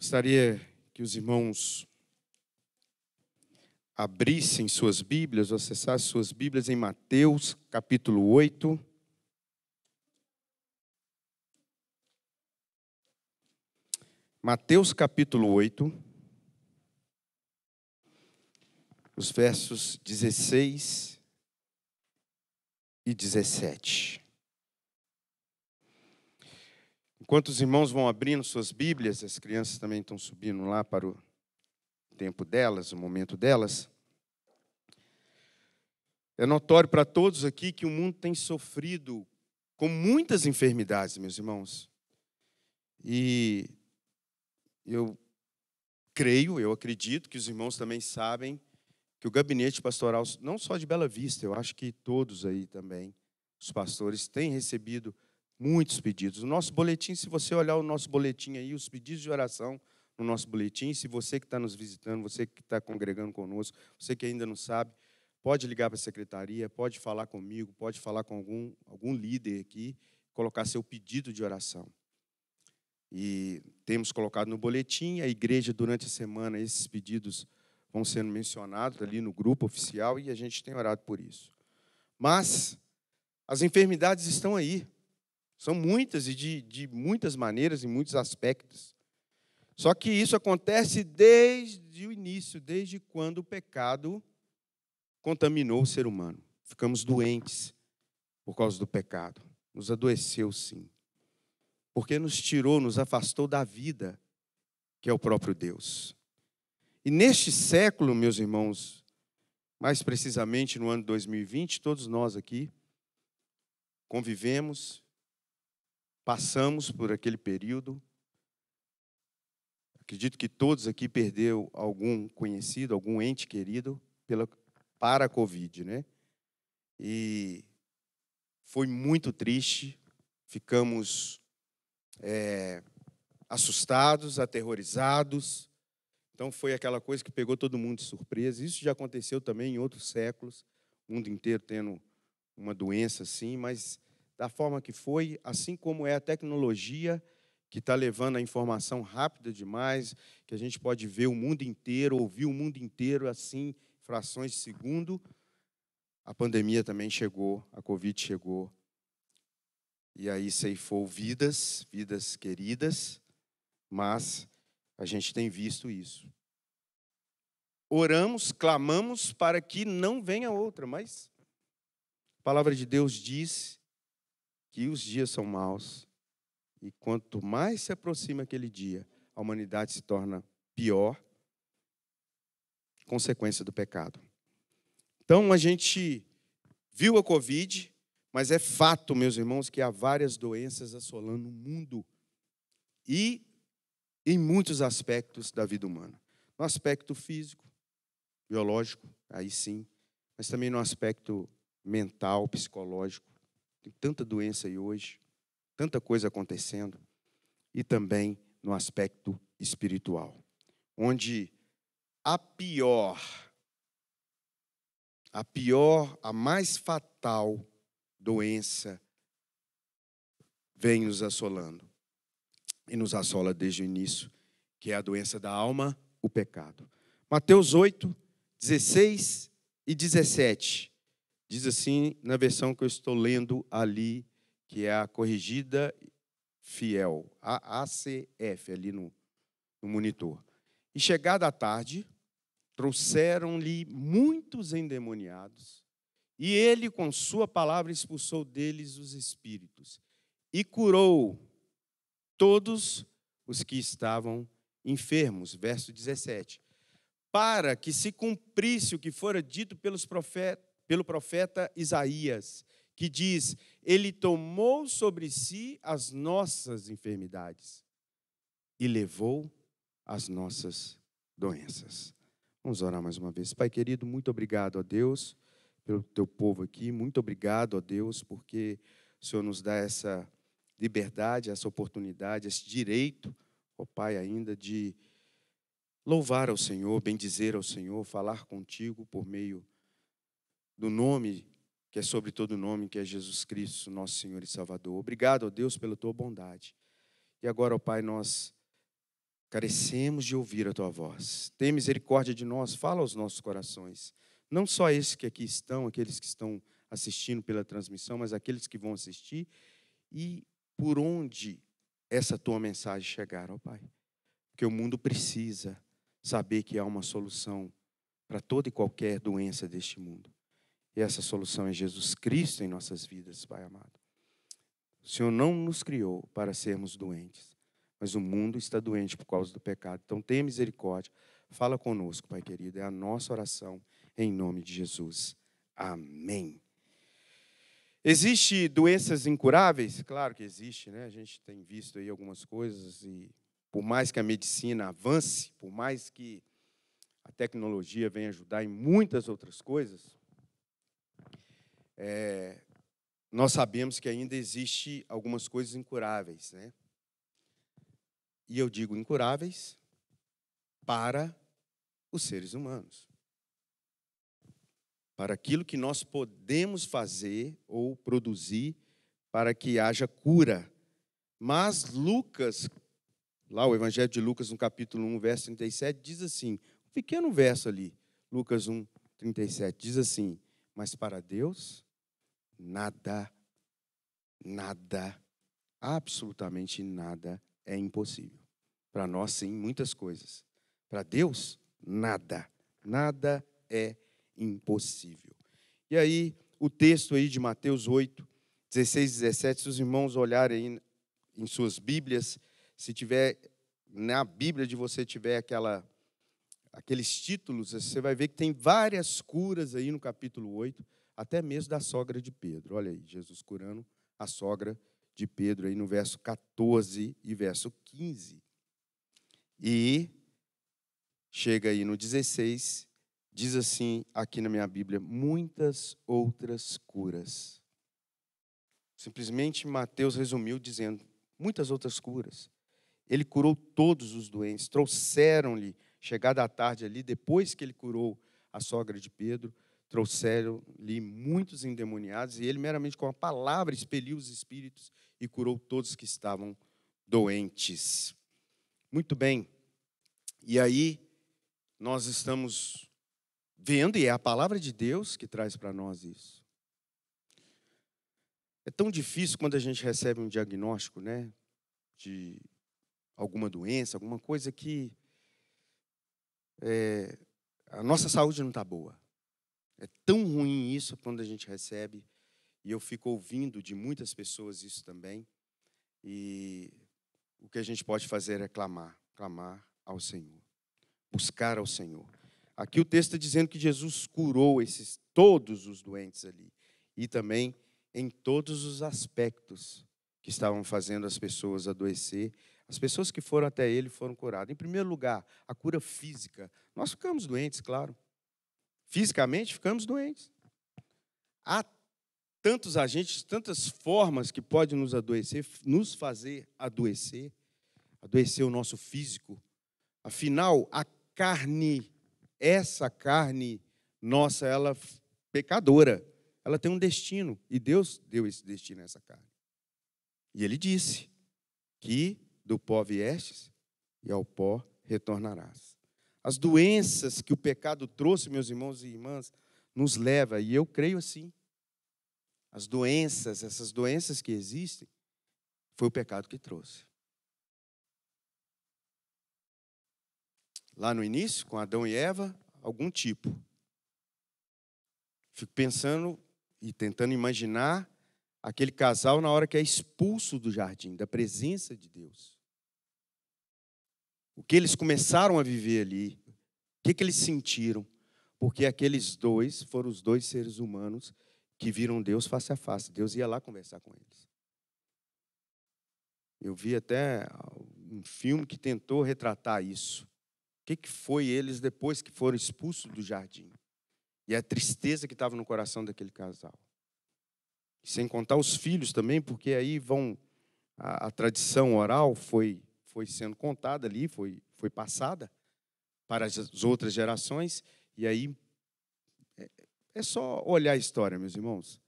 Gostaria que os irmãos abrissem suas Bíblias, ou acessassem suas Bíblias em Mateus, capítulo 8. Mateus, capítulo 8, os versos 16 e 17. Enquanto os irmãos vão abrindo suas Bíblias, as crianças também estão subindo lá para o tempo delas, o momento delas. É notório para todos aqui que o mundo tem sofrido com muitas enfermidades, meus irmãos. E eu acredito que os irmãos também sabem que o gabinete pastoral, não só de Bela Vista, eu acho que todos aí também, os pastores, têm recebido muitos pedidos. O nosso boletim, se você olhar o nosso boletim aí, os pedidos de oração no nosso boletim, se você que está nos visitando, você que está congregando conosco, você que ainda não sabe, pode ligar para a secretaria, pode falar comigo, pode falar com algum líder aqui, colocar seu pedido de oração. E temos colocado no boletim, a igreja, durante a semana, esses pedidos vão sendo mencionados ali no grupo oficial e a gente tem orado por isso. Mas as enfermidades estão aí. São muitas e de muitas maneiras, em muitos aspectos. Só que isso acontece desde o início, desde quando o pecado contaminou o ser humano. Ficamos doentes por causa do pecado. Nos adoeceu, sim. Porque nos tirou, nos afastou da vida, que é o próprio Deus. E neste século, meus irmãos, mais precisamente no ano 2020, todos nós aqui convivemos, passamos por aquele período. Acredito que todos aqui perderam algum conhecido, algum ente querido para a Covid, né? E foi muito triste, ficamos assustados, aterrorizados. Então foi aquela coisa que pegou todo mundo de surpresa. Isso já aconteceu também em outros séculos, o mundo inteiro tendo uma doença assim, mas da forma que foi, assim como é a tecnologia que está levando a informação rápida demais, que a gente pode ver o mundo inteiro, ouvir o mundo inteiro assim, frações de segundo, a pandemia também chegou, a Covid chegou, e aí ceifou vidas queridas, mas a gente tem visto isso. Oramos, clamamos para que não venha outra, mas a palavra de Deus diz que os dias são maus. E quanto mais se aproxima aquele dia, a humanidade se torna pior, consequência do pecado. Então, a gente viu a Covid, mas é fato, meus irmãos, que há várias doenças assolando o mundo. E em muitos aspectos da vida humana. No aspecto físico, biológico, aí sim, mas também no aspecto mental, psicológico. Tem tanta doença aí hoje, tanta coisa acontecendo. E também no aspecto espiritual, onde a mais fatal doença vem nos assolando. E nos assola desde o início, que é a doença da alma, o pecado. Mateus 8, 16 e 17. Diz assim, na versão que eu estou lendo ali, que é a corrigida fiel, a ACF, ali no monitor. E chegada a tarde, trouxeram-lhe muitos endemoniados, e ele, com sua palavra, expulsou deles os espíritos, e curou todos os que estavam enfermos. Verso 17. Para que se cumprisse o que fora dito pelo profeta Isaías, que diz: ele tomou sobre si as nossas enfermidades e levou as nossas doenças. Vamos orar mais uma vez. Pai querido, muito obrigado a Deus pelo teu povo aqui. Muito obrigado a Deus porque o Senhor nos dá essa liberdade, essa oportunidade, esse direito, ó Pai, ainda de louvar ao Senhor, bendizer ao Senhor, falar contigo por meio do nome que é sobre todo nome, que é Jesus Cristo, nosso Senhor e Salvador. Obrigado, ó Deus, pela tua bondade. E agora, ó Pai, nós Carecemos de ouvir a tua voz. Tem misericórdia de nós, fala aos nossos corações. Não só esses que aqui estão, aqueles que estão assistindo pela transmissão, mas aqueles que vão assistir. E por onde essa tua mensagem chegar, ó Pai. Porque o mundo precisa saber que há uma solução para toda e qualquer doença deste mundo. E essa solução é Jesus Cristo em nossas vidas, Pai amado. O Senhor não nos criou para sermos doentes, mas o mundo está doente por causa do pecado. Então tenha misericórdia. Fala conosco, Pai querido. É a nossa oração em nome de Jesus. Amém. Existem doenças incuráveis? Claro que existe, né? A gente tem visto aí algumas coisas e por mais que a medicina avance, por mais que a tecnologia venha ajudar em muitas outras coisas, nós sabemos que ainda existe algumas coisas incuráveis, né? E eu digo incuráveis para os seres humanos. Para aquilo que nós podemos fazer ou produzir para que haja cura. Mas Lucas, lá o Evangelho de Lucas, no capítulo 1, verso 37, diz assim, um pequeno verso ali, Lucas 1, 37, diz assim, mas para Deus, nada, absolutamente nada é impossível. Para nós, sim, muitas coisas. Para Deus, nada é impossível. E aí, o texto aí de Mateus 8, 16 e 17, se os irmãos olharem aí em suas Bíblias, se tiver, na Bíblia de você tiver aqueles títulos, você vai ver que tem várias curas aí no capítulo 8, até mesmo da sogra de Pedro. Olha aí, Jesus curando a sogra de Pedro aí no verso 14 e verso 15. E chega aí no 16, diz assim aqui na minha Bíblia, muitas outras curas. Simplesmente Mateus resumiu dizendo, muitas outras curas. Ele curou todos os doentes, trouxeram-lhe, chegada a tarde ali, depois que ele curou a sogra de Pedro, trouxeram-lhe muitos endemoniados, e ele meramente com a palavra expeliu os espíritos e curou todos que estavam doentes. Muito bem. E aí, nós estamos vendo, e é a palavra de Deus que traz para nós isso. É tão difícil quando a gente recebe um diagnóstico, né, de alguma doença, alguma coisa que a nossa saúde não está boa. É tão ruim isso quando a gente recebe, e eu fico ouvindo de muitas pessoas isso também, e o que a gente pode fazer é clamar ao Senhor, buscar ao Senhor. Aqui o texto está dizendo que Jesus curou todos os doentes ali, e também em todos os aspectos que estavam fazendo as pessoas adoecer. As pessoas que foram até ele foram curadas. Em primeiro lugar, a cura física. Nós ficamos doentes, claro. Fisicamente ficamos doentes. Há tantos agentes, tantas formas que podem nos adoecer, nos fazer adoecer o nosso físico. Afinal, a carne, essa carne nossa, ela é pecadora. Ela tem um destino, e Deus deu esse destino a essa carne. E Ele disse que do pó viestes e ao pó retornarás. As doenças que o pecado trouxe, meus irmãos e irmãs, nos leva, e eu creio assim, essas doenças que existem, foi o pecado que trouxe. Lá no início, com Adão e Eva, algum tipo. Fico pensando e tentando imaginar aquele casal na hora que é expulso do jardim, da presença de Deus. O que eles começaram a viver ali, o que eles sentiram, porque aqueles dois foram os dois seres humanos que viram Deus face a face. Deus ia lá conversar com eles. Eu vi até um filme que tentou retratar isso. O que foi eles depois que foram expulsos do jardim? E a tristeza que estava no coração daquele casal. Sem contar os filhos também, porque aí vão... A tradição oral foi sendo contada ali, foi passada para as outras gerações. E aí é só olhar a história, meus irmãos.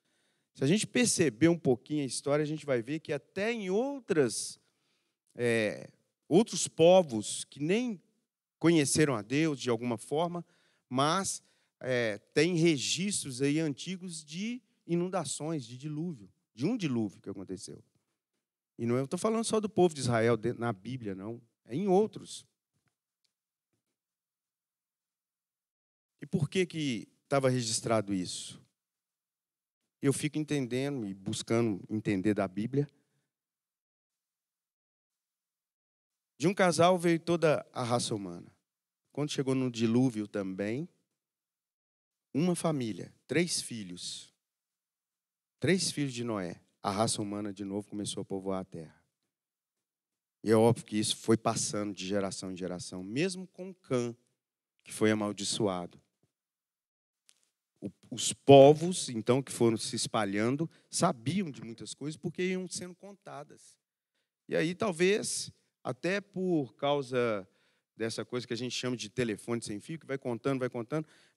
Se a gente perceber um pouquinho a história, a gente vai ver que até em outras outros povos que nem conheceram a Deus de alguma forma, mas tem registros aí antigos de inundações, de dilúvio, de um dilúvio que aconteceu. E não estou falando só do povo de Israel na Bíblia, não. É em outros. E por que estava registrado isso? Eu fico entendendo e buscando entender da Bíblia. De um casal veio toda a raça humana. Quando chegou no dilúvio também, uma família, 3 filhos. 3 filhos de Noé. A raça humana de novo começou a povoar a terra. E é óbvio que isso foi passando de geração em geração, mesmo com Cã, que foi amaldiçoado. Os povos, então, que foram se espalhando, sabiam de muitas coisas porque iam sendo contadas. E aí, talvez, até por causa dessa coisa que a gente chama de telefone sem fio, que vai contando,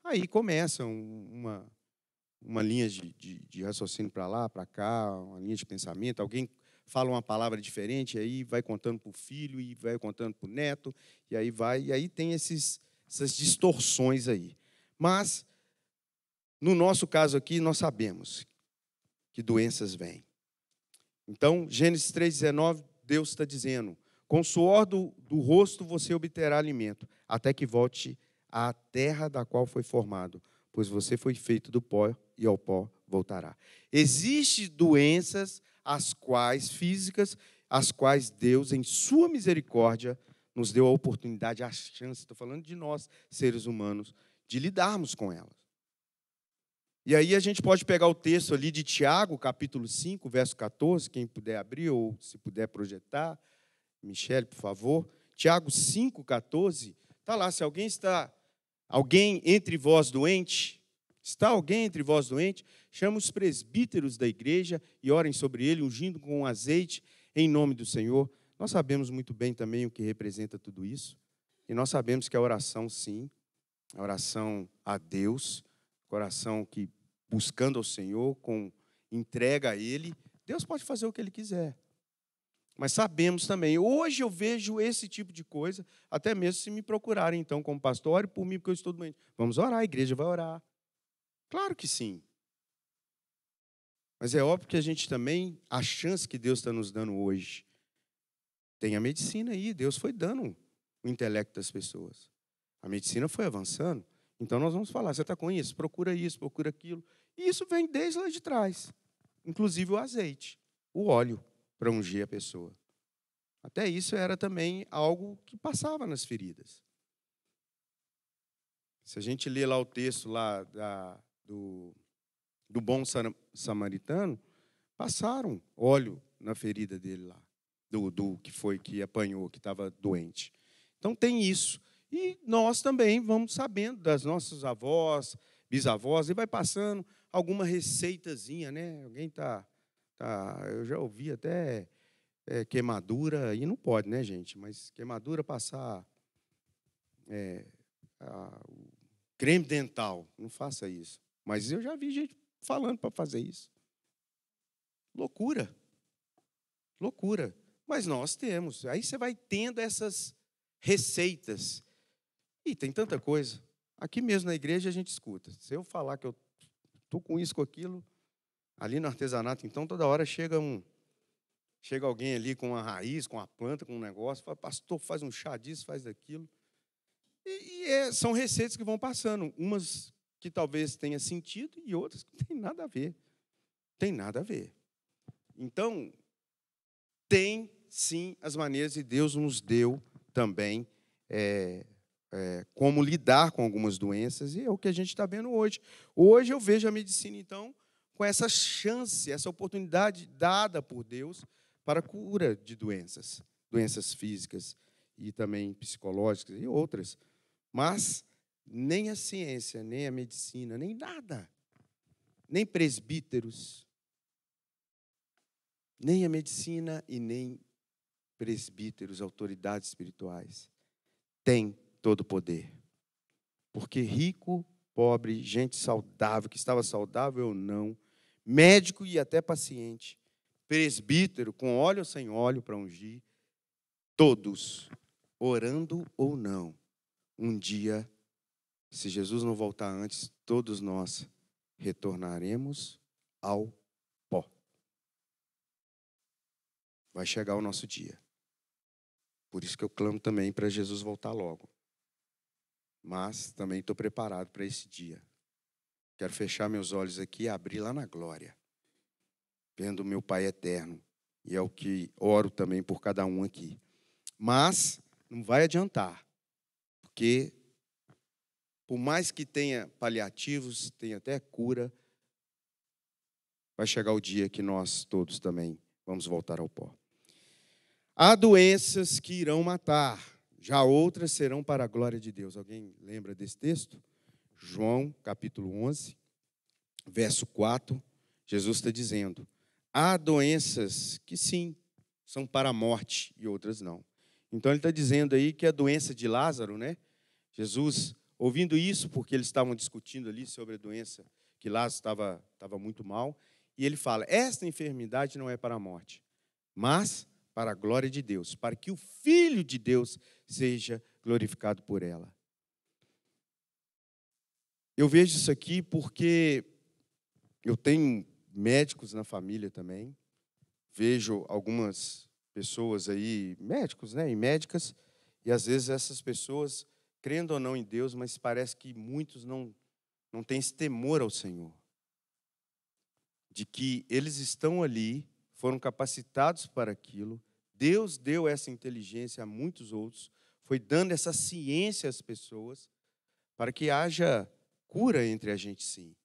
aí começa uma linha de raciocínio para lá, para cá, uma linha de pensamento. Alguém fala uma palavra diferente, aí vai contando para o filho, e vai contando para o neto, e aí tem essas distorções aí. Mas, no nosso caso aqui, nós sabemos que doenças vêm. Então, Gênesis 3,19, Deus está dizendo: com o suor do rosto você obterá alimento, até que volte à terra da qual foi formado, pois você foi feito do pó e ao pó voltará. Existem doenças físicas, as quais Deus, em sua misericórdia, nos deu a oportunidade, a chance, estou falando de nós, seres humanos, de lidarmos com elas. E aí a gente pode pegar o texto ali de Tiago, capítulo 5, verso 14, quem puder abrir ou se puder projetar. Michele, por favor. Tiago 5, 14. Está lá, se alguém entre vós doente, está alguém entre vós doente, chama os presbíteros da igreja e orem sobre ele, ungindo com azeite em nome do Senhor. Nós sabemos muito bem também o que representa tudo isso. E nós sabemos que a oração, sim, a oração a Deus, coração que buscando ao Senhor, com entrega a Ele, Deus pode fazer o que Ele quiser. Mas sabemos também, hoje eu vejo esse tipo de coisa, até mesmo se me procurarem, então, como pastor, ore por mim, porque eu estou doente. Vamos orar, a igreja vai orar. Claro que sim. Mas é óbvio que a gente também, a chance que Deus está nos dando hoje, tem a medicina aí, Deus foi dando o intelecto das pessoas. A medicina foi avançando. Então, nós vamos falar, você está com isso, procura aquilo. E isso vem desde lá de trás. Inclusive o azeite, o óleo, para ungir a pessoa. Até isso era também algo que passava nas feridas. Se a gente lê lá o texto lá do bom samaritano, passaram óleo na ferida dele lá, do que apanhou, que estava doente. Então, tem isso. E nós também vamos sabendo das nossas avós, bisavós, e vai passando alguma receitazinha, né? Alguém eu já ouvi até queimadura, e não pode, né, gente? Mas queimadura passar o creme dental, não faça isso. Mas eu já vi gente falando para fazer isso. Loucura. Loucura. Mas nós temos. Aí você vai tendo essas receitas. E tem tanta coisa. Aqui mesmo na igreja a gente escuta. Se eu falar que eu estou com isso, com aquilo, ali no artesanato, então toda hora chega alguém ali com uma raiz, com uma planta, com um negócio, fala, pastor, faz um chá disso, faz daquilo. São receitas que vão passando. Umas que talvez tenha sentido e outras que não tem nada a ver. Tem nada a ver. Então, tem sim as maneiras, e Deus nos deu também como lidar com algumas doenças, e é o que a gente está vendo hoje. Hoje eu vejo a medicina, então, com essa chance, essa oportunidade dada por Deus para a cura de doenças físicas e também psicológicas e outras. Mas nem a ciência, nem a medicina, nem nada, nem presbíteros, nem a medicina e nem presbíteros, autoridades espirituais, têm todo o poder. Porque rico, pobre, gente saudável, que estava saudável ou não, médico e até paciente, presbítero com óleo ou sem óleo para ungir, todos, orando ou não, um dia, se Jesus não voltar antes, todos nós retornaremos ao pó. Vai chegar o nosso dia. Por isso que eu clamo também para Jesus voltar logo. Mas também estou preparado para esse dia. Quero fechar meus olhos aqui e abrir lá na glória, vendo o meu Pai eterno. E é o que oro também por cada um aqui. Mas não vai adiantar, porque por mais que tenha paliativos, tenha até cura, vai chegar o dia que nós todos também vamos voltar ao pó. Há doenças que irão matar, já outras serão para a glória de Deus. Alguém lembra desse texto? João, capítulo 11, verso 4, Jesus está dizendo: há doenças que sim, são para a morte e outras não. Então ele está dizendo aí que a doença de Lázaro, né? Jesus, ouvindo isso, porque eles estavam discutindo ali sobre a doença, que Lázaro estava muito mal, e ele fala: esta enfermidade não é para a morte, mas para a glória de Deus, para que o Filho de Deus seja glorificado por ela. Eu vejo isso aqui porque eu tenho médicos na família também, vejo algumas pessoas aí, médicos, né, e médicas, e às vezes essas pessoas, crendo ou não em Deus, mas parece que muitos não têm esse temor ao Senhor, de que eles estão ali, foram capacitados para aquilo, Deus deu essa inteligência a muitos outros, foi dando essa ciência às pessoas, para que haja cura entre a gente, sim.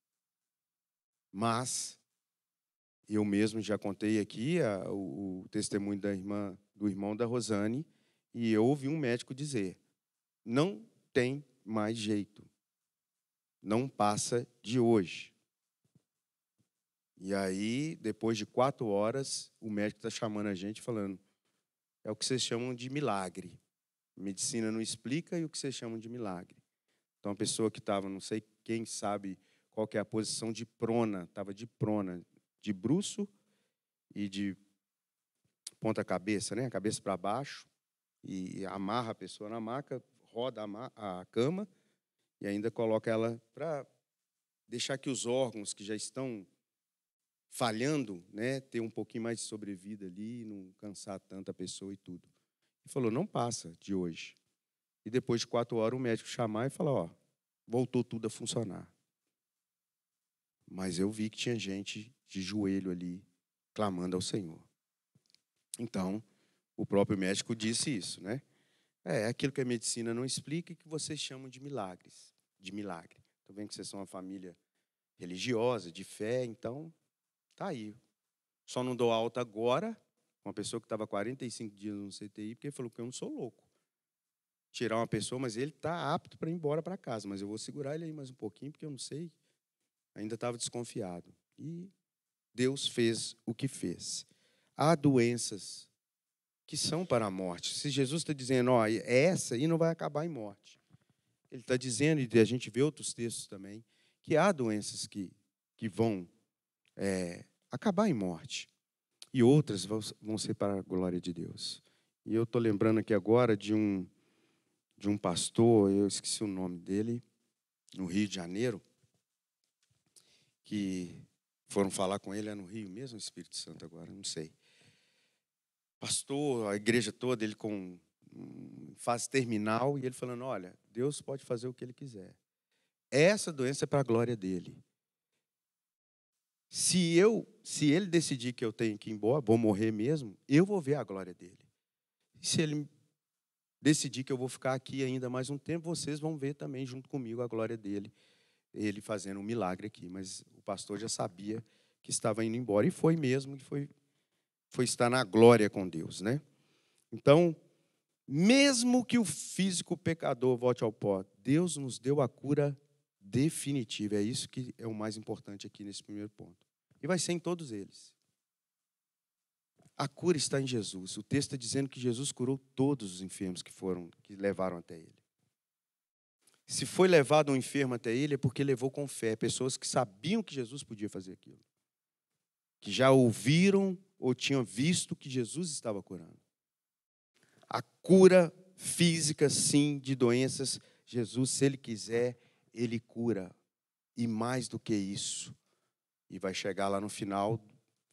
Mas eu mesmo já contei aqui o testemunho do irmão da Rosane, e eu ouvi um médico dizer: não tem mais jeito, não passa de hoje. E aí, depois de 4 horas, o médico está chamando a gente, falando: é o que vocês chamam de milagre. A medicina não explica e o que vocês chamam de milagre. Então, a pessoa que estava, não sei quem sabe qual que é a posição de prona, estava de prona, de bruço e de ponta cabeça, né? A cabeça para baixo, e amarra a pessoa na maca, roda a cama e ainda coloca ela para deixar que os órgãos que já estão falhando, né, ter um pouquinho mais de sobrevida ali, não cansar tanto a pessoa e tudo. Ele falou: não passa de hoje. E depois de 4 horas o médico chamar e falar: ó, voltou tudo a funcionar. Mas eu vi que tinha gente de joelho ali, clamando ao Senhor. Então, o próprio médico disse isso, né? É aquilo que a medicina não explica e que vocês chamam de milagres, de milagre. Estou vendo que vocês são uma família religiosa, de fé, então, tá aí. Só não dou alta agora, uma pessoa que estava 45 dias no CTI, porque ele falou que eu não sou louco. Tirar uma pessoa, mas ele está apto para ir embora para casa, mas eu vou segurar ele aí mais um pouquinho, porque eu não sei. Ainda estava desconfiado. E Deus fez o que fez. Há doenças que são para a morte. Se Jesus está dizendo: ó, essa aí não vai acabar em morte. Ele está dizendo, e a gente vê outros textos também, que há doenças que vão acabar em morte. E outras vão ser para a glória de Deus. E eu estou lembrando aqui agora de um pastor, eu esqueci o nome dele, no Rio de Janeiro, que foram falar com ele, é no Rio mesmo, Espírito Santo agora, não sei. Pastor, a igreja toda, ele com fase terminal, e ele falando: olha, Deus pode fazer o que ele quiser. Essa doença é para a glória dele. Se ele decidir que eu tenho que ir embora, vou morrer mesmo, eu vou ver a glória dele. E se ele decidir que eu vou ficar aqui ainda mais um tempo, vocês vão ver também junto comigo a glória dele, ele fazendo um milagre aqui. Mas o pastor já sabia que estava indo embora, e foi mesmo, que foi estar na glória com Deus, né? Então, mesmo que o físico pecador volte ao pó, Deus nos deu a cura definitiva. É isso que é o mais importante aqui nesse primeiro ponto. E vai ser em todos eles. A cura está em Jesus. O texto está dizendo que Jesus curou todos os enfermos que levaram até ele. Se foi levado um enfermo até ele, é porque levou com fé. Pessoas que sabiam que Jesus podia fazer aquilo. Que já ouviram ou tinham visto que Jesus estava curando. A cura física, sim, de doenças. Jesus, se Ele quiser, Ele cura. E mais do que isso. E vai chegar lá no final,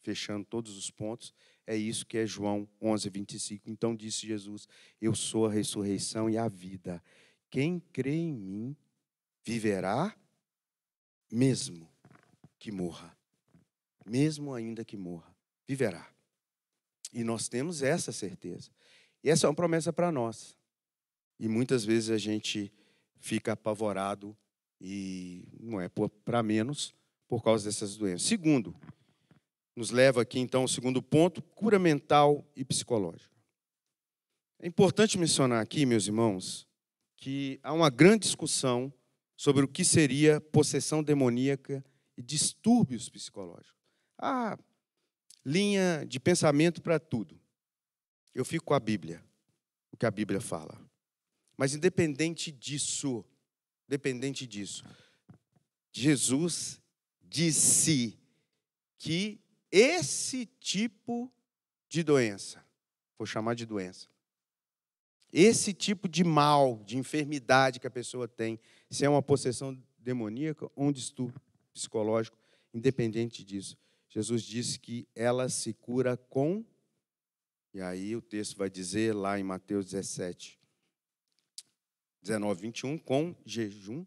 fechando todos os pontos. É isso que é João 11, 25. Então disse Jesus: eu sou a ressurreição e a vida. Quem crê em mim viverá, mesmo que morra. Mesmo ainda que morra, viverá. E nós temos essa certeza. E essa é uma promessa para nós. E muitas vezes a gente fica apavorado e não é para menos por causa dessas doenças. Segundo, nos leva aqui então ao segundo ponto, cura mental e psicológica. É importante mencionar aqui, meus irmãos, que há uma grande discussão sobre o que seria possessão demoníaca e distúrbios psicológicos. Há linha de pensamento para tudo. Eu fico com a Bíblia, o que a Bíblia fala. Mas independente disso, Jesus disse que esse tipo de doença, vou chamar de doença, esse tipo de mal, de enfermidade que a pessoa tem, se é uma possessão demoníaca ou um distúrbio psicológico, independente disso, Jesus disse que ela se cura com, e aí o texto vai dizer lá em Mateus 17, 19, 21, com jejum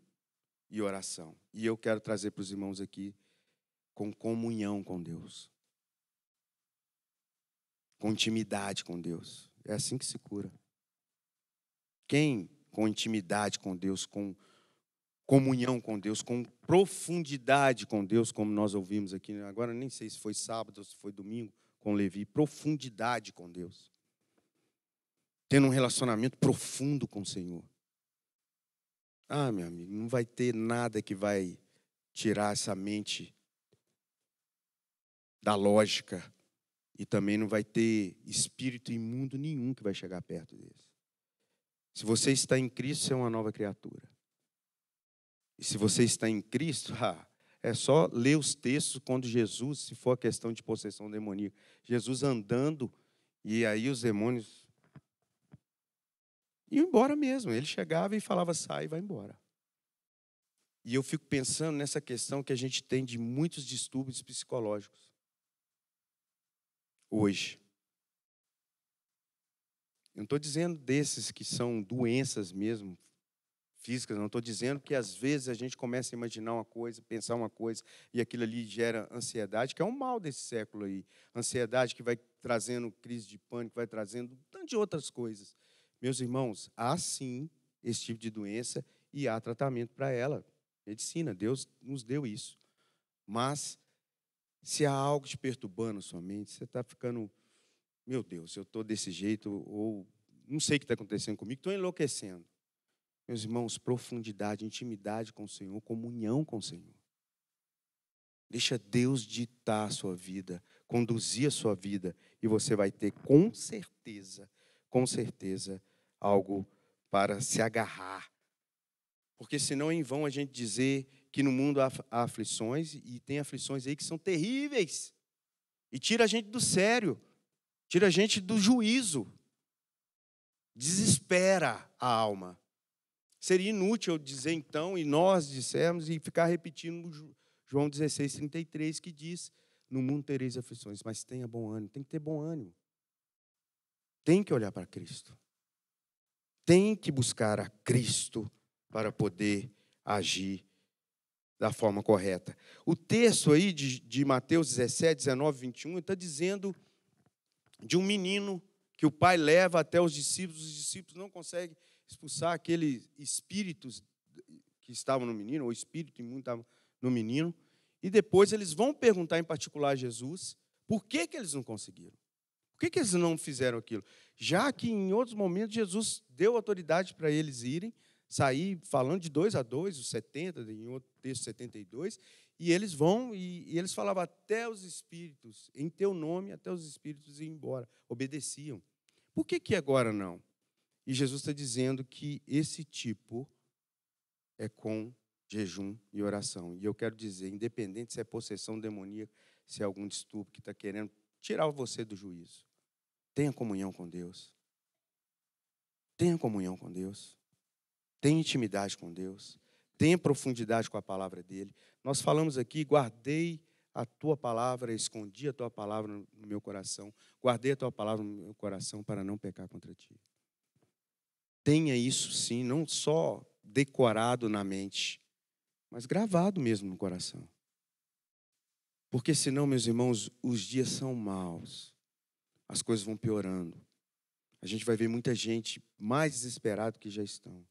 e oração. E eu quero trazer para os irmãos aqui com comunhão com Deus. Com intimidade com Deus. É assim que se cura. Quem com intimidade com Deus, com comunhão com Deus, com profundidade com Deus, como nós ouvimos aqui, agora nem sei se foi sábado ou se foi domingo, com Levi, profundidade com Deus. Tendo um relacionamento profundo com o Senhor. Ah, meu amigo, não vai ter nada que vai tirar essa mente da lógica. E também não vai ter espírito imundo nenhum que vai chegar perto deles. Se você está em Cristo, você é uma nova criatura. E se você está em Cristo, é só ler os textos quando Jesus, se for a questão de possessão demoníaca, Jesus andando, e aí os demônios iam embora mesmo. Ele chegava e falava, sai, vai embora. E eu fico pensando nessa questão que a gente tem de muitos distúrbios psicológicos hoje. Eu não estou dizendo desses que são doenças mesmo, físicas, não estou dizendo que às vezes a gente começa a imaginar uma coisa, pensar uma coisa, e aquilo ali gera ansiedade, que é um mal desse século aí. Ansiedade que vai trazendo crise de pânico, vai trazendo um tanto de outras coisas. Meus irmãos, há sim esse tipo de doença e há tratamento para ela. Medicina, Deus nos deu isso. Mas, se há algo te perturbando a sua mente, você está ficando, meu Deus, eu estou desse jeito, ou não sei o que está acontecendo comigo, estou enlouquecendo. Meus irmãos, profundidade, intimidade com o Senhor, comunhão com o Senhor. Deixa Deus ditar a sua vida, conduzir a sua vida, e você vai ter com certeza, algo para se agarrar. Porque senão é em vão a gente dizer que no mundo há aflições, e tem aflições aí que são terríveis, e tira a gente do sério, tira a gente do juízo, desespera a alma. Seria inútil eu dizer então, e nós dissemos, e ficar repetindo João 16, 33, que diz, no mundo tereis aflições, mas tenha bom ânimo. Tem que ter bom ânimo. Tem que olhar para Cristo. Tem que buscar a Cristo para poder agir da forma correta. O texto aí de Mateus 17, 19, 21, está dizendo de um menino que o pai leva até os discípulos não conseguem expulsar aqueles espíritos que estavam no menino, ou espírito imundo estava no menino, e depois eles vão perguntar em particular a Jesus por que eles não conseguiram. Por que eles não fizeram aquilo? Já que em outros momentos Jesus deu autoridade para eles irem, sair falando de 2 a 2, os 70, em outro texto 72, e eles vão, e eles falavam até os espíritos, em teu nome, até os espíritos iam embora, obedeciam. Por que agora não? E Jesus está dizendo que esse tipo é com jejum e oração. E eu quero dizer, independente se é possessão demoníaca, se é algum distúrbio que está querendo tirar você do juízo, tenha comunhão com Deus. Tenha comunhão com Deus. Tenha intimidade com Deus. Tenha profundidade com a palavra dele. Nós falamos aqui, guardei a tua palavra, escondi a tua palavra no meu coração. Guardei a tua palavra no meu coração para não pecar contra ti. Tenha isso sim, não só decorado na mente, mas gravado mesmo no coração. Porque senão, meus irmãos, os dias são maus. As coisas vão piorando. A gente vai ver muita gente mais desesperada do que já estão.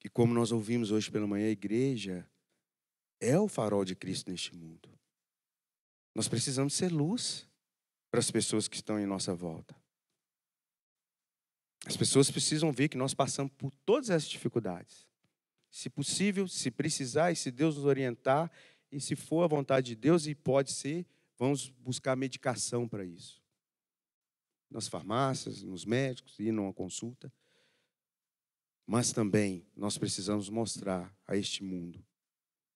E como nós ouvimos hoje pela manhã, a igreja é o farol de Cristo neste mundo. Nós precisamos ser luz para as pessoas que estão em nossa volta. As pessoas precisam ver que nós passamos por todas essas dificuldades. Se possível, se precisar e se Deus nos orientar, e se for a vontade de Deus, e pode ser, vamos buscar medicação para isso. Nas farmácias, nos médicos, ir numa consulta. Mas também nós precisamos mostrar a este mundo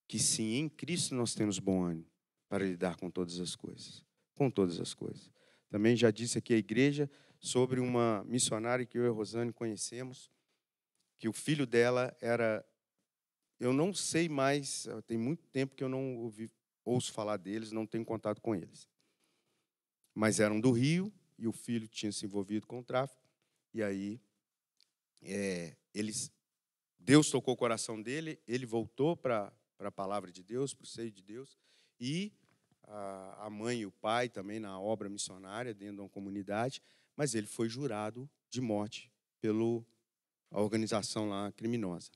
que sim, em Cristo nós temos bom ânimo para lidar com todas as coisas. Com todas as coisas. Também já disse aqui a igreja sobre uma missionária que eu e a Rosane conhecemos, que o filho dela era, eu não sei mais, tem muito tempo que eu não ouço falar deles, não tenho contato com eles. Mas eram do Rio e o filho tinha se envolvido com o tráfico, e aí Deus tocou o coração dele, ele voltou para a palavra de Deus, para o seio de Deus, e a mãe e o pai também na obra missionária dentro de uma comunidade, mas ele foi jurado de morte pela organização lá criminosa.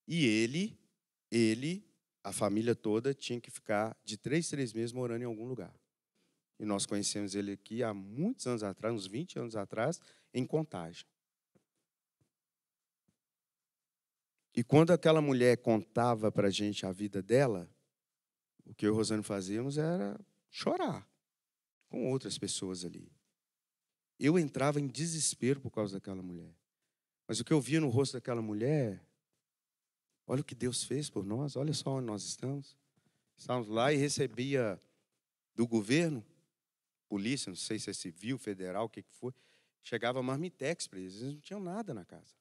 E ele, a família toda, tinha que ficar de 3 meses morando em algum lugar. E nós conhecemos ele aqui há muitos anos atrás, uns 20 anos atrás, em Contagem. E quando aquela mulher contava para a gente a vida dela, o que eu e o Rosane fazíamos era chorar com outras pessoas ali. Eu entrava em desespero por causa daquela mulher. Mas o que eu via no rosto daquela mulher, olha o que Deus fez por nós, olha só onde nós estamos. Estávamos lá e recebia do governo, polícia, não sei se é civil, federal, o que foi, chegava marmitex para eles não tinham nada na casa.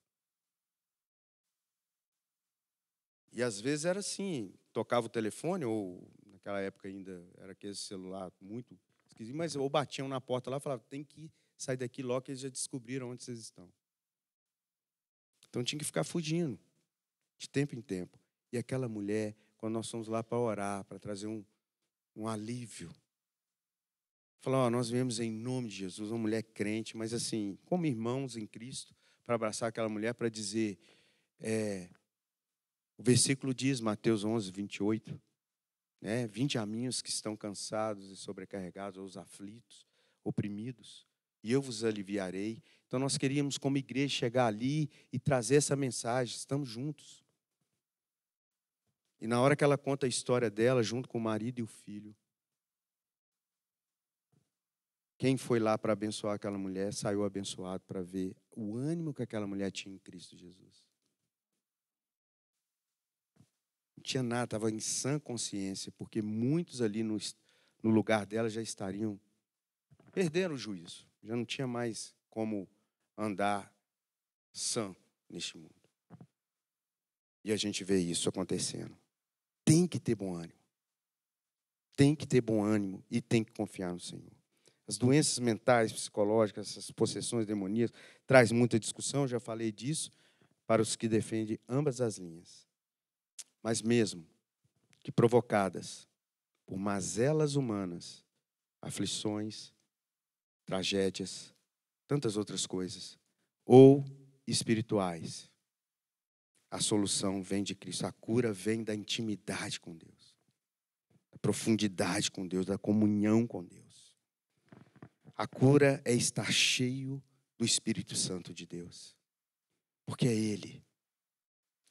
E às vezes era assim, tocava o telefone, ou naquela época ainda era aquele celular muito esquisito, mas ou batiam na porta lá e falavam, tem que sair daqui logo que eles já descobriram onde vocês estão. Então tinha que ficar fugindo, de tempo em tempo. E aquela mulher, quando nós fomos lá para orar, para trazer um alívio, falou, nós viemos em nome de Jesus, uma mulher crente, mas assim, como irmãos em Cristo, para abraçar aquela mulher, para dizer, o versículo diz, Mateus 11, 28, vinde a mim os que estão cansados e sobrecarregados, ou os aflitos, oprimidos, e eu vos aliviarei. Então nós queríamos como igreja chegar ali e trazer essa mensagem, estamos juntos. E na hora que ela conta a história dela, junto com o marido e o filho, quem foi lá para abençoar aquela mulher, saiu abençoado para ver o ânimo que aquela mulher tinha em Cristo Jesus. Não tinha nada, estava em sã consciência, porque muitos ali no lugar dela já estariam, perderam o juízo, já não tinha mais como andar sã neste mundo. E a gente vê isso acontecendo. Tem que ter bom ânimo. Tem que ter bom ânimo e tem que confiar no Senhor. As doenças mentais, psicológicas, essas possessões demoníacas, traz muita discussão, já falei disso, para os que defendem ambas as linhas. Mas mesmo que provocadas por mazelas humanas, aflições, tragédias, tantas outras coisas, ou espirituais, a solução vem de Cristo, a cura vem da intimidade com Deus, da profundidade com Deus, da comunhão com Deus. A cura é estar cheio do Espírito Santo de Deus, porque é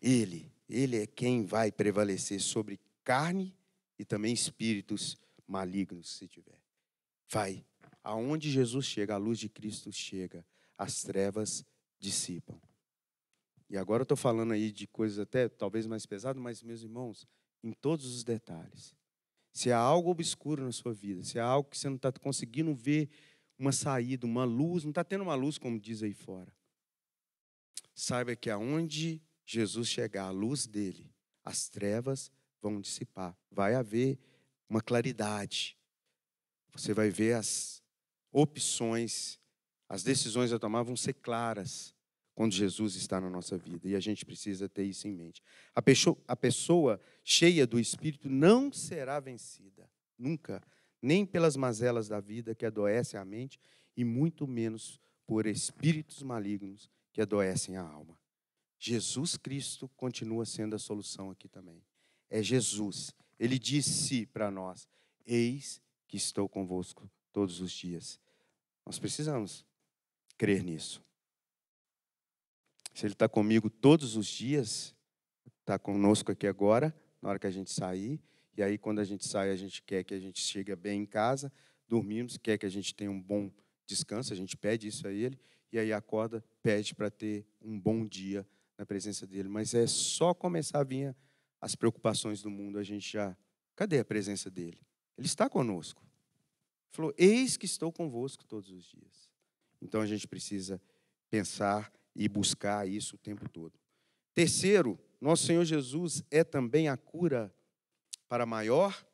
Ele é quem vai prevalecer sobre carne e também espíritos malignos, se tiver. Vai, aonde Jesus chega, a luz de Cristo chega, as trevas dissipam. E agora eu estou falando aí de coisas até talvez mais pesadas, mas, meus irmãos, em todos os detalhes. Se há algo obscuro na sua vida, se há algo que você não está conseguindo ver uma saída, uma luz, não está tendo uma luz, como diz aí fora. saiba que aonde Jesus chegar, a luz dele, as trevas vão dissipar. Vai haver uma claridade. Você vai ver as opções, as decisões a tomar vão ser claras quando Jesus está na nossa vida. E a gente precisa ter isso em mente. A pessoa cheia do Espírito não será vencida, nunca. Nem pelas mazelas da vida que adoecem a mente e muito menos por espíritos malignos que adoecem a alma. Jesus Cristo continua sendo a solução aqui também. É Jesus. Ele disse para nós: eis que estou convosco todos os dias. Nós precisamos crer nisso. Se Ele está comigo todos os dias, está conosco aqui agora, na hora que a gente sair, e aí quando a gente sai, a gente quer que a gente chegue bem em casa, dormimos, quer que a gente tenha um bom descanso, a gente pede isso a Ele, e aí acorda, pede para ter um bom dia na presença dEle. Mas é só começar a vir as preocupações do mundo, a gente já... Cadê a presença dEle? Ele está conosco. Ele falou, eis que estou convosco todos os dias. Então a gente precisa pensar e buscar isso o tempo todo. Terceiro, nosso Senhor Jesus é também a cura para a maior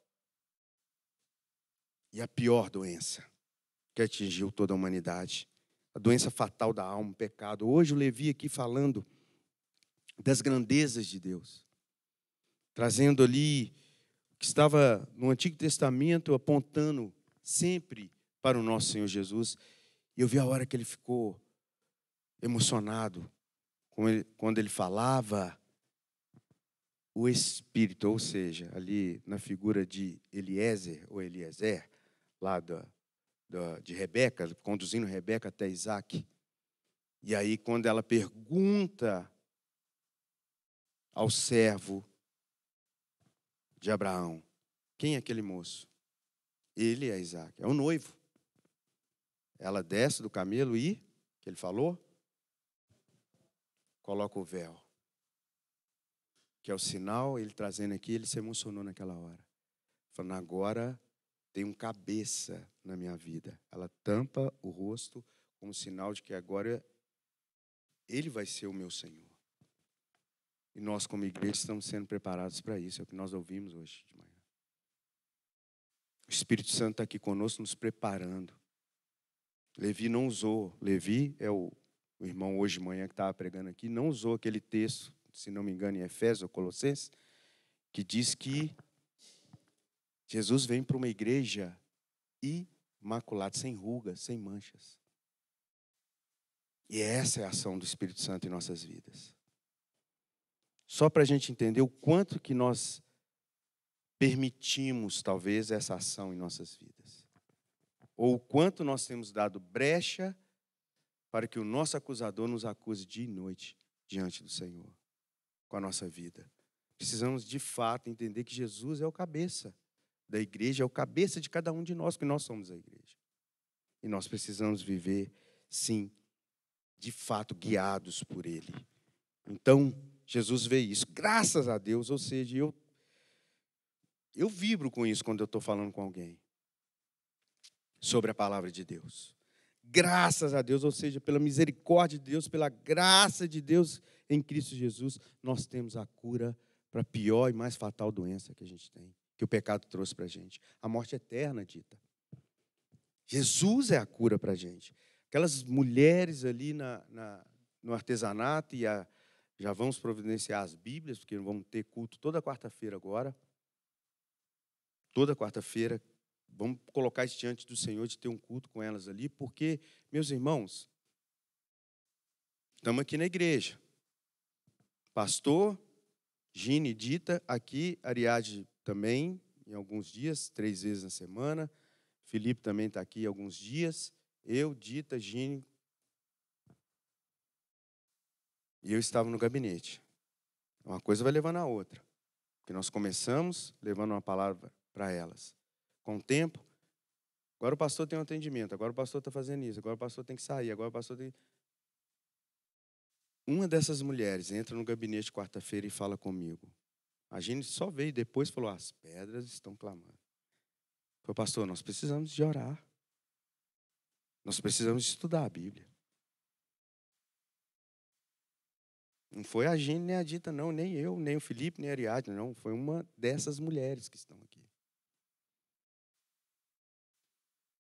e a pior doença que atingiu toda a humanidade. A doença fatal da alma, o pecado. Hoje o Levi aqui falando das grandezas de Deus. Trazendo ali o que estava no Antigo Testamento, apontando sempre para o nosso Senhor Jesus. E eu vi a hora que ele ficou emocionado quando ele falava o Espírito, ou seja, ali na figura de Eliezer, ou Eliezer, lá de Rebeca, conduzindo Rebeca até Isaac. E aí, quando ela pergunta ao servo de Abraão, quem é aquele moço? Ele é Isaac, é o noivo. Ela desce do camelo e, que ele falou, coloca o véu. Que é o sinal, ele trazendo aqui, ele se emocionou naquela hora. Falando, agora tem um cabeça na minha vida. Ela tampa o rosto como sinal de que agora ele vai ser o meu Senhor. E nós, como igreja, estamos sendo preparados para isso. É o que nós ouvimos hoje de manhã. O Espírito Santo está aqui conosco, nos preparando. Levi não usou. Levi é o irmão hoje de manhã que estava pregando aqui, não usou aquele texto, se não me engano, em Efésios ou Colossenses, que diz que Jesus vem para uma igreja imaculada, sem rugas, sem manchas. E essa é a ação do Espírito Santo em nossas vidas. Só para a gente entender o quanto que nós permitimos, talvez, essa ação em nossas vidas. Ou o quanto nós temos dado brecha para que o nosso acusador nos acuse dia e noite diante do Senhor, com a nossa vida. Precisamos, de fato, entender que Jesus é o cabeça da igreja, é o cabeça de cada um de nós, que nós somos a igreja. E nós precisamos viver, sim, de fato, guiados por Ele. Então, Jesus vê isso. Graças a Deus, ou seja, eu vibro com isso quando eu estou falando com alguém sobre a palavra de Deus. Graças a Deus, ou seja, pela misericórdia de Deus, pela graça de Deus em Cristo Jesus, nós temos a cura para a pior e mais fatal doença que a gente tem, que o pecado trouxe para a gente. A morte eterna, dita. Jesus é a cura para a gente. Aquelas mulheres ali no artesanato, já vamos providenciar as Bíblias, porque vamos ter culto toda quarta-feira agora. Toda quarta-feira, vamos colocar isso diante do Senhor, de ter um culto com elas ali, porque, meus irmãos, estamos aqui na igreja. Pastor, Gine, Dita, aqui, Ariade também, em alguns dias, 3 vezes na semana. Felipe também está aqui alguns dias. Eu, Dita, Gine. E eu estava no gabinete. Uma coisa vai levando a outra. Porque nós começamos levando uma palavra para elas. Com o tempo, agora o pastor tem um atendimento, agora o pastor está fazendo isso, agora o pastor tem que sair, agora o pastor tem... Uma dessas mulheres entra no gabinete quarta-feira e fala comigo. A gente só veio depois e falou, as pedras estão clamando. Falei, pastor, nós precisamos de orar. Nós precisamos de estudar a Bíblia. Não foi a Gine nem a Dita, não, nem eu, nem o Felipe, nem a Ariadne, não. Foi uma dessas mulheres que estão aqui.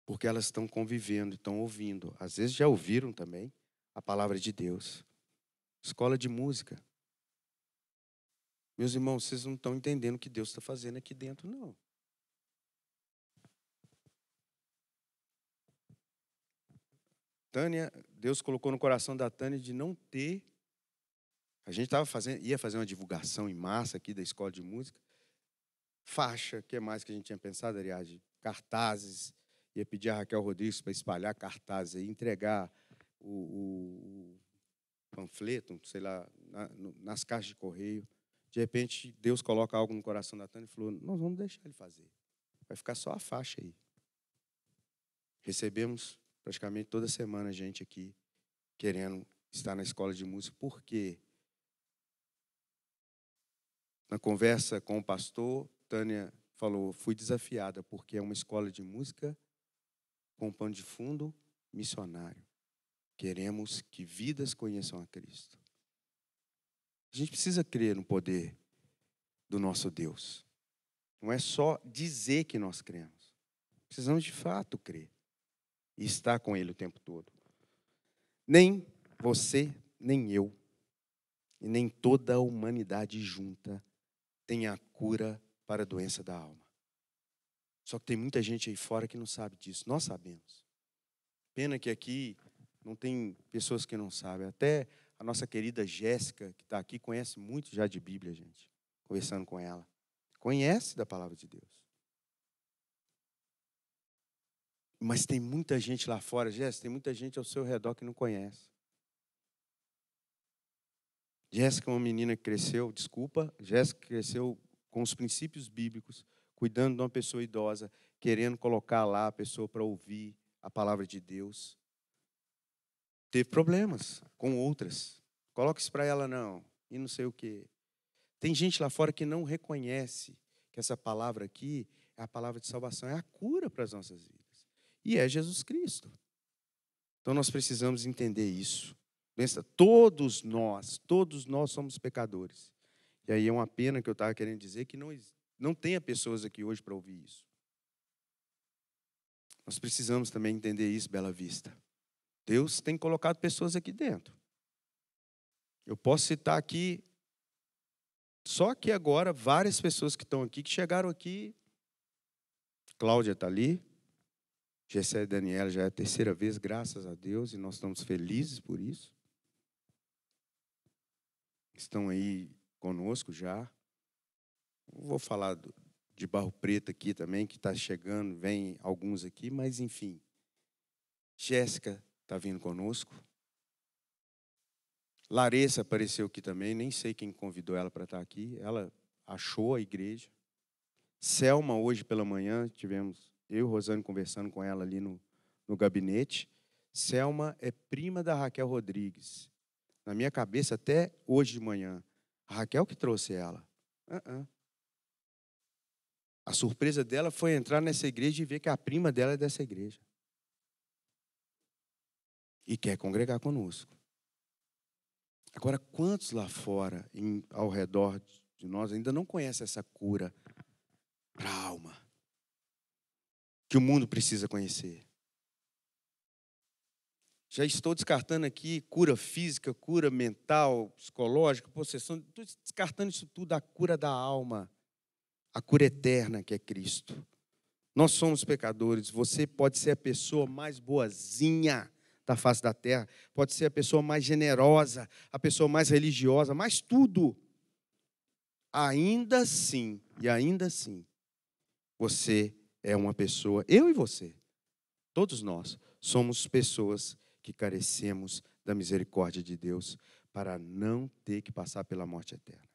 Porque elas estão convivendo, estão ouvindo. Às vezes já ouviram também a palavra de Deus. Escola de música. Meus irmãos, vocês não estão entendendo o que Deus está fazendo aqui dentro, não. Tânia, Deus colocou no coração da Tânia de não ter. A gente ia fazer uma divulgação em massa aqui da escola de música. Faixa, o que mais que a gente tinha pensado, Ariadne? Cartazes. Ia pedir a Raquel Rodrigues para espalhar cartazes e entregar o panfleto, sei lá, nas caixas de correio. De repente, Deus coloca algo no coração da Tânia e falou, nós vamos deixar ele fazer. Vai ficar só a faixa aí. Recebemos praticamente toda semana gente aqui querendo estar na escola de música. Por quê? Na conversa com o pastor, Tânia falou, fui desafiada, porque é uma escola de música com pano de fundo missionário. Queremos que vidas conheçam a Cristo. A gente precisa crer no poder do nosso Deus. Não é só dizer que nós cremos. Precisamos de fato crer e estar com Ele o tempo todo. Nem você, nem eu, e nem toda a humanidade junta tem a cura para a doença da alma. Só que tem muita gente aí fora que não sabe disso. Nós sabemos. Pena que aqui não tem pessoas que não sabem. Até a nossa querida Jéssica, que está aqui, conhece muito já de Bíblia, gente. Conversando com ela. Conhece da palavra de Deus. Mas tem muita gente lá fora, Jéssica, tem muita gente ao seu redor que não conhece. Jéssica é uma menina que cresceu, Jéssica cresceu com os princípios bíblicos, cuidando de uma pessoa idosa, querendo colocar lá a pessoa para ouvir a palavra de Deus. Teve problemas com outras. Coloca isso para ela, não. E não sei o quê. Tem gente lá fora que não reconhece que essa palavra aqui é a palavra de salvação, é a cura para as nossas vidas. E é Jesus Cristo. Então nós precisamos entender isso. Todos nós somos pecadores. E aí é uma pena que eu estava querendo dizer que não tenha pessoas aqui hoje para ouvir isso. Nós precisamos também entender isso, Bela Vista. Deus tem colocado pessoas aqui dentro. Eu posso citar aqui, só que agora, várias pessoas que estão aqui, que chegaram aqui. Cláudia está ali. Gessé e Daniela já é a terceira vez, graças a Deus, e nós estamos felizes por isso. Estão aí conosco já. Vou falar de Barro Preto aqui também, que está chegando, vem alguns aqui, mas enfim. Jéssica está vindo conosco. Larissa apareceu aqui também, nem sei quem convidou ela para estar aqui. Ela achou a igreja. Selma, hoje pela manhã, tivemos eu e Rosane conversando com ela ali no gabinete. Selma é prima da Raquel Rodrigues. Na minha cabeça, até hoje de manhã, a Raquel que trouxe ela. A surpresa dela foi entrar nessa igreja e ver que a prima dela é dessa igreja. E quer congregar conosco. Agora, quantos lá fora, ao redor de nós, ainda não conhecem essa cura para a alma? Que o mundo precisa conhecer. Já estou descartando aqui cura física, cura mental, psicológica, possessão. Estou descartando isso tudo, a cura da alma. A cura eterna que é Cristo. Nós somos pecadores. Você pode ser a pessoa mais boazinha da face da terra. Pode ser a pessoa mais generosa, a pessoa mais religiosa, mas tudo. Ainda assim, você é uma pessoa, eu e você, todos nós, somos pessoas que carecemos da misericórdia de Deus para não ter que passar pela morte eterna.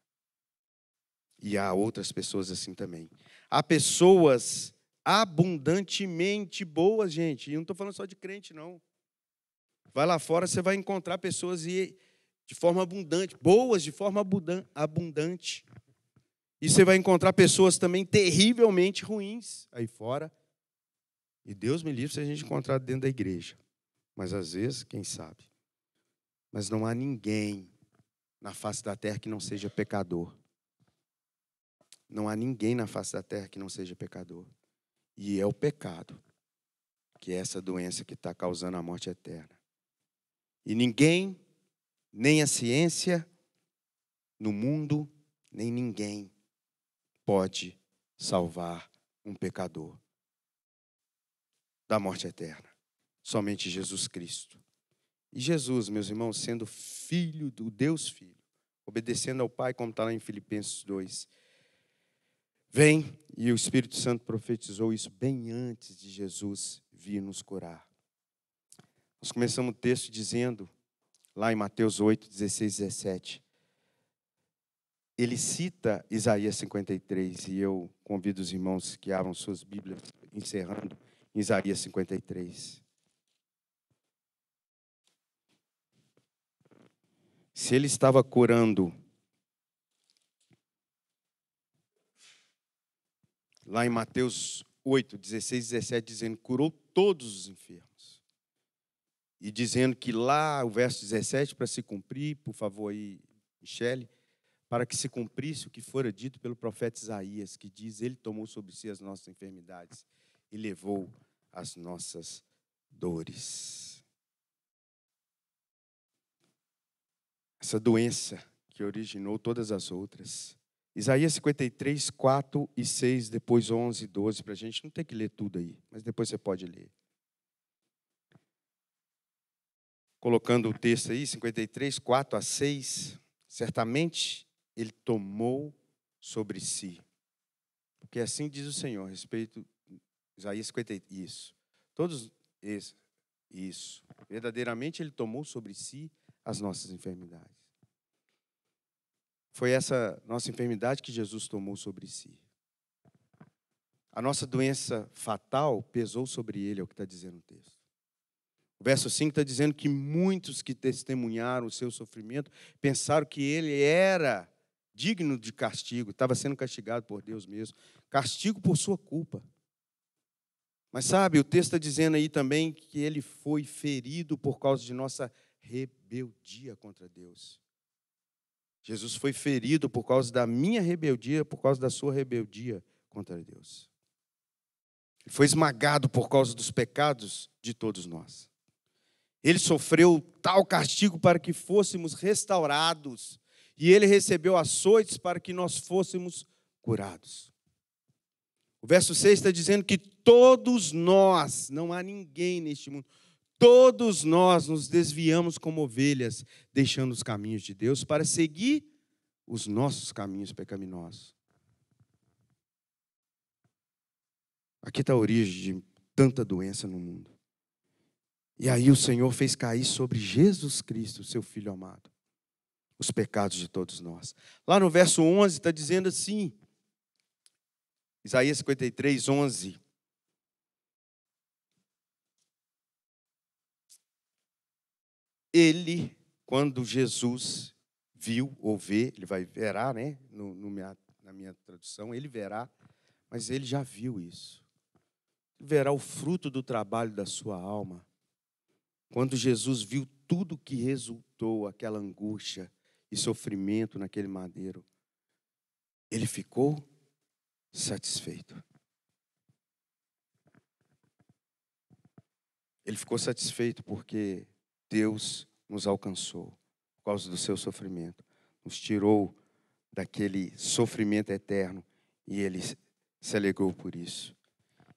E há outras pessoas assim também. Há pessoas abundantemente boas, gente. E não estou falando só de crente, não. Vai lá fora, você vai encontrar pessoas de forma abundante, boas de forma abundante. E você vai encontrar pessoas também terrivelmente ruins aí fora. E Deus me livre se a gente encontrar dentro da igreja. Mas às vezes, quem sabe. Mas não há ninguém na face da terra que não seja pecador. Não há ninguém na face da terra que não seja pecador. E é o pecado, que é essa doença que está causando a morte eterna. E ninguém, nem a ciência, no mundo, nem ninguém pode salvar um pecador da morte eterna. Somente Jesus Cristo. E Jesus, meus irmãos, sendo filho do Deus Filho, obedecendo ao Pai, como está lá em Filipenses 2, vem, e o Espírito Santo profetizou isso bem antes de Jesus vir nos curar. Nós começamos o texto dizendo, lá em Mateus 8, 16, 17, ele cita Isaías 53, e eu convido os irmãos que abram suas Bíblias, encerrando em Isaías 53. Se ele estava curando, lá em Mateus 8, 16, 17, dizendo, curou todos os enfermos. E dizendo que lá, o verso 17, para se cumprir, por favor aí, Michele, para que se cumprisse o que fora dito pelo profeta Isaías, que diz, ele tomou sobre si as nossas enfermidades e levou as nossas dores. Essa doença que originou todas as outras. Isaías 53, 4 e 6, depois 11 e 12, para a gente não ter que ler tudo aí, mas depois você pode ler. Colocando o texto aí, 53, 4 a 6, certamente ele tomou sobre si. Porque assim diz o Senhor, a respeito, Isaías 53, isso. Todos esses, isso. Verdadeiramente ele tomou sobre si as nossas enfermidades. Foi essa nossa enfermidade que Jesus tomou sobre si. A nossa doença fatal pesou sobre ele, é o que está dizendo o texto. O verso 5 está dizendo que muitos que testemunharam o seu sofrimento pensaram que ele era digno de castigo, estava sendo castigado por Deus mesmo. Castigo por sua culpa. Mas sabe, o texto está dizendo aí também que ele foi ferido por causa de nossa rebeldia contra Deus. Jesus foi ferido por causa da minha rebeldia, por causa da sua rebeldia contra Deus. Ele foi esmagado por causa dos pecados de todos nós. Ele sofreu tal castigo para que fôssemos restaurados. E ele recebeu açoites para que nós fôssemos curados. O verso 6 está dizendo que todos nós, não há ninguém neste mundo, todos nós nos desviamos como ovelhas, deixando os caminhos de Deus para seguir os nossos caminhos pecaminosos. Aqui está a origem de tanta doença no mundo. E aí o Senhor fez cair sobre Jesus Cristo, seu Filho amado, os pecados de todos nós. Lá no verso 11 está dizendo assim, Isaías 53, 11. Ele, quando Jesus viu ou vê, ele vai verá, né? Na minha tradução, ele verá, mas ele já viu isso. Verá o fruto do trabalho da sua alma. Quando Jesus viu tudo que resultou, aquela angústia e sofrimento naquele madeiro, ele ficou satisfeito. Ele ficou satisfeito porque Deus nos alcançou por causa do seu sofrimento. Nos tirou daquele sofrimento eterno e ele se alegrou por isso.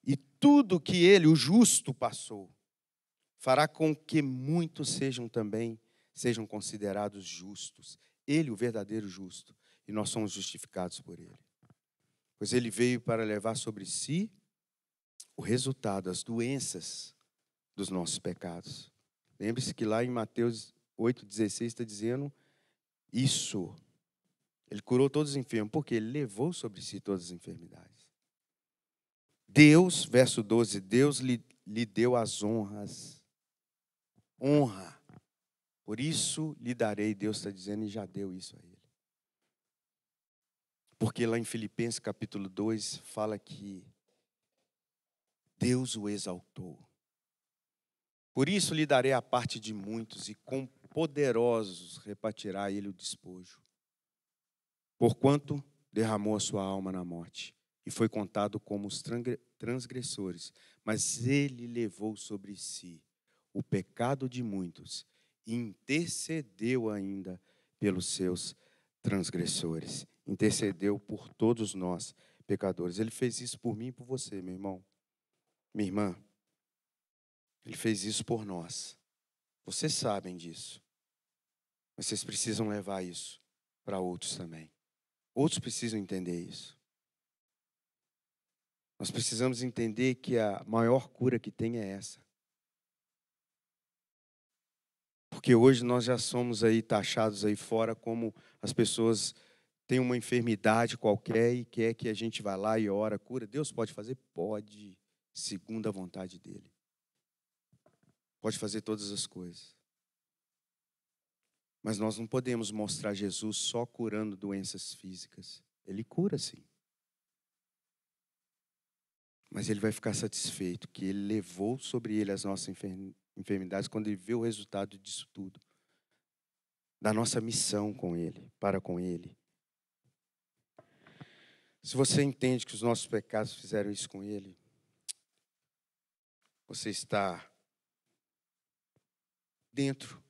E tudo que ele, o justo, passou, fará com que muitos sejam considerados justos. Ele, o verdadeiro justo, e nós somos justificados por ele. Pois ele veio para levar sobre si o resultado, as doenças dos nossos pecados. Lembre-se que lá em Mateus 8,16 está dizendo isso. Ele curou todos os enfermos, porque ele levou sobre si todas as enfermidades. Deus, verso 12, Deus lhe deu as honras. Honra. Por isso lhe darei, Deus está dizendo, e já deu isso a ele. Porque lá em Filipenses capítulo 2 fala que Deus o exaltou. Por isso lhe darei a parte de muitos e com poderosos repartirá ele o despojo. Porquanto derramou a sua alma na morte, e foi contado como os transgressores, mas ele levou sobre si o pecado de muitos, e intercedeu ainda pelos seus transgressores. Intercedeu por todos nós, pecadores. Ele fez isso por mim e por você, meu irmão, minha irmã. Ele fez isso por nós. Vocês sabem disso. Mas vocês precisam levar isso para outros também. Outros precisam entender isso. Nós precisamos entender que a maior cura que tem é essa. Porque hoje nós já somos aí taxados aí fora como as pessoas têm uma enfermidade qualquer e quer que a gente vá lá e ora, cura. Deus pode fazer? Pode, segundo a vontade dele. Pode fazer todas as coisas. Mas nós não podemos mostrar Jesus só curando doenças físicas. Ele cura sim. Mas ele vai ficar satisfeito que ele levou sobre ele as nossas enfermidades quando ele vê o resultado disso tudo. Da nossa missão com ele, para com ele. Se você entende que os nossos pecados fizeram isso com ele, você está dentro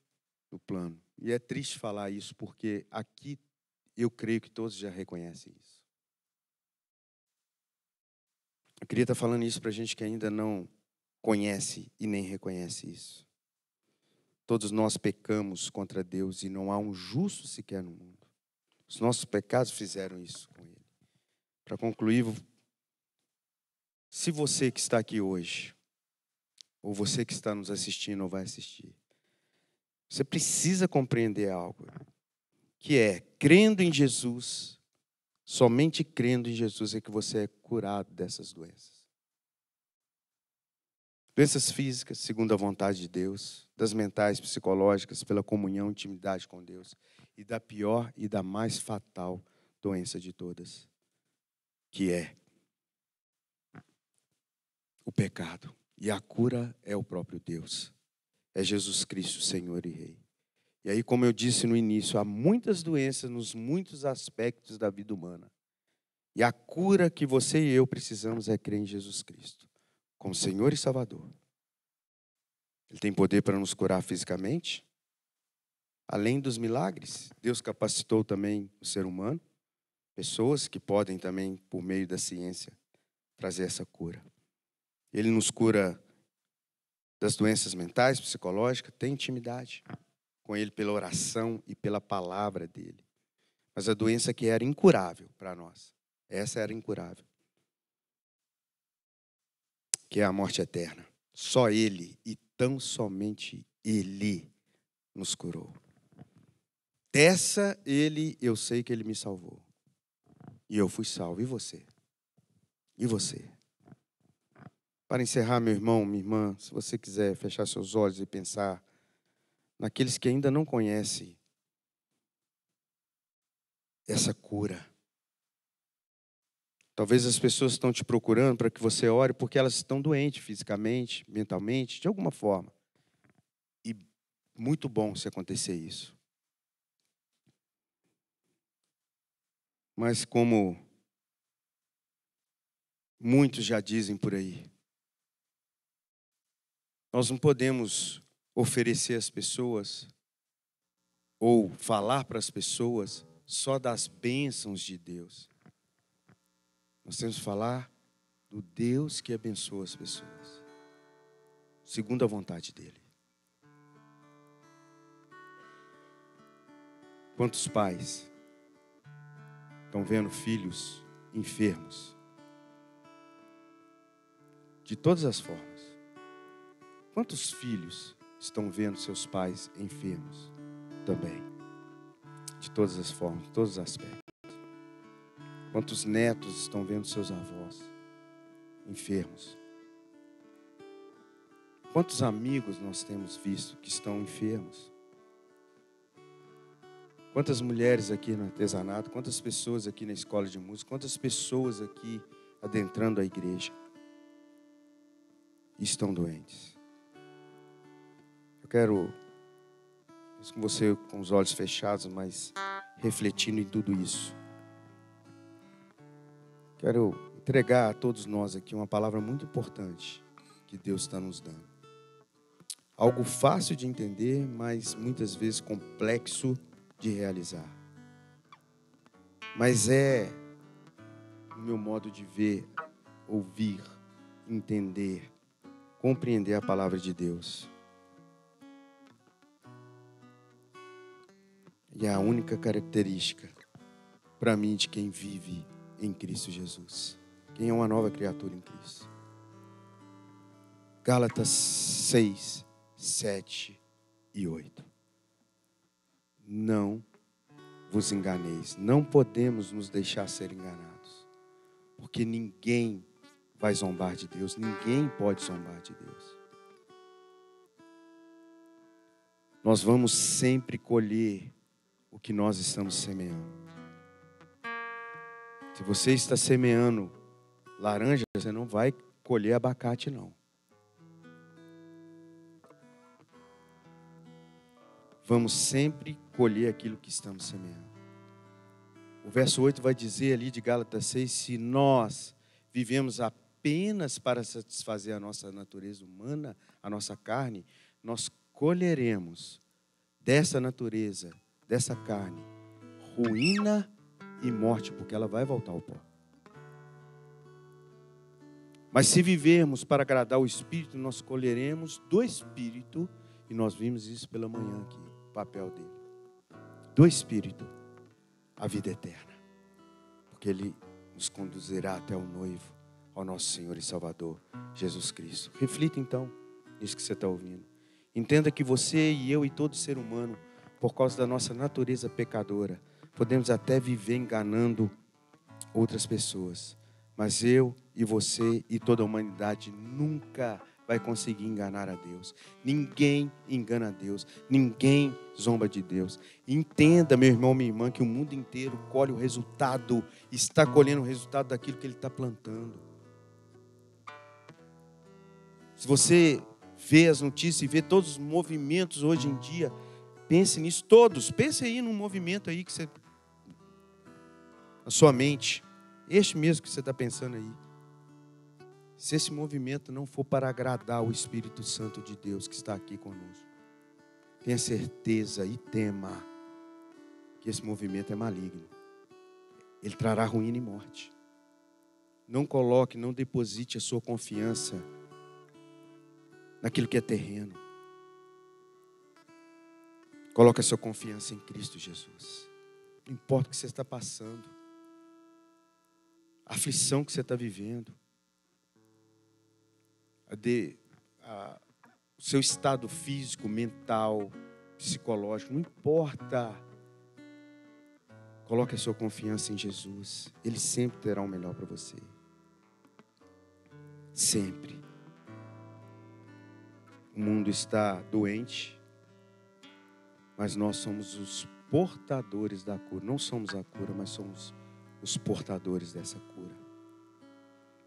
do plano. E é triste falar isso, porque aqui eu creio que todos já reconhecem isso. Eu queria estar falando isso para a gente que ainda não conhece e nem reconhece isso. Todos nós pecamos contra Deus e não há um justo sequer no mundo. Os nossos pecados fizeram isso com ele. Para concluir, se você que está aqui hoje, ou você que está nos assistindo ou vai assistir, você precisa compreender algo, que é, crendo em Jesus, somente crendo em Jesus é que você é curado dessas doenças. Doenças físicas, segundo a vontade de Deus, das mentais, psicológicas, pela comunhão, intimidade com Deus, e da pior e da mais fatal doença de todas, que é o pecado. E a cura é o próprio Deus. É Jesus Cristo, Senhor e Rei. E aí, como eu disse no início, há muitas doenças nos muitos aspectos da vida humana. E a cura que você e eu precisamos é crer em Jesus Cristo, como Senhor e Salvador. Ele tem poder para nos curar fisicamente. Além dos milagres, Deus capacitou também o ser humano, pessoas que podem também, por meio da ciência, trazer essa cura. Ele nos cura das doenças mentais, psicológicas, tem intimidade com Ele pela oração e pela palavra dEle. Mas a doença que era incurável para nós, essa era incurável, que é a morte eterna. Só Ele e tão somente Ele nos curou. Dessa Ele, eu sei que Ele me salvou. E eu fui salvo. E você? E você? Para encerrar, meu irmão, minha irmã, se você quiser fechar seus olhos e pensar naqueles que ainda não conhecem essa cura. Talvez as pessoas estão te procurando para que você ore porque elas estão doentes fisicamente, mentalmente, de alguma forma. E muito bom se acontecer isso. Mas como muitos já dizem por aí, nós não podemos oferecer às pessoas ou falar para as pessoas só das bênçãos de Deus. Nós temos que falar do Deus que abençoa as pessoas, segundo a vontade dEle. Quantos pais estão vendo filhos enfermos? De todas as formas. Quantos filhos estão vendo seus pais enfermos também? De todas as formas, de todos os aspectos. Quantos netos estão vendo seus avós enfermos? Quantos amigos nós temos visto que estão enfermos? Quantas mulheres aqui no artesanato, quantas pessoas aqui na escola de música, quantas pessoas aqui adentrando a igreja estão doentes? Eu quero com você com os olhos fechados, mas refletindo em tudo isso. Quero entregar a todos nós aqui uma palavra muito importante que Deus está nos dando. Algo fácil de entender, mas muitas vezes complexo de realizar. Mas é o meu modo de ver, ouvir, entender, compreender a palavra de Deus. E é a única característica, para mim, de quem vive em Cristo Jesus. Quem é uma nova criatura em Cristo. Gálatas 6, 7 e 8. Não vos enganeis. Não podemos nos deixar ser enganados. Porque ninguém vai zombar de Deus. Ninguém pode zombar de Deus. Nós vamos sempre colher o que nós estamos semeando. Se você está semeando laranja, você não vai colher abacate, não. Vamos sempre colher aquilo que estamos semeando. O verso 8 vai dizer ali de Gálatas 6, se nós vivemos apenas para satisfazer a nossa natureza humana, a nossa carne, nós colheremos dessa natureza, dessa carne, ruína e morte, porque ela vai voltar ao pó. Mas se vivermos para agradar o Espírito, nós colheremos do Espírito, e nós vimos isso pela manhã aqui, o papel dele. Do Espírito, a vida eterna. Porque ele nos conduzirá até o noivo, ao nosso Senhor e Salvador, Jesus Cristo. Reflita então nisso que você está ouvindo. Entenda que você e eu e todo ser humano, por causa da nossa natureza pecadora, podemos até viver enganando outras pessoas. Mas eu e você e toda a humanidade nunca vai conseguir enganar a Deus. Ninguém engana a Deus. Ninguém zomba de Deus. Entenda, meu irmão, minha irmã, que o mundo inteiro colhe o resultado, está colhendo o resultado daquilo que ele está plantando. Se você vê as notícias e vê todos os movimentos hoje em dia, pense nisso todos. Pense aí num movimento aí que você... na sua mente. Este mesmo que você está pensando aí. Se esse movimento não for para agradar o Espírito Santo de Deus que está aqui conosco, tenha certeza e tema que esse movimento é maligno. Ele trará ruína e morte. Não coloque, não deposite a sua confiança naquilo que é terreno. Coloque a sua confiança em Cristo Jesus. Não importa o que você está passando, a aflição que você está vivendo, o seu estado físico, mental, psicológico, não importa. Coloque a sua confiança em Jesus. Ele sempre terá o melhor para você. Sempre. O mundo está doente, mas nós somos os portadores da cura. Não somos a cura, mas somos os portadores dessa cura.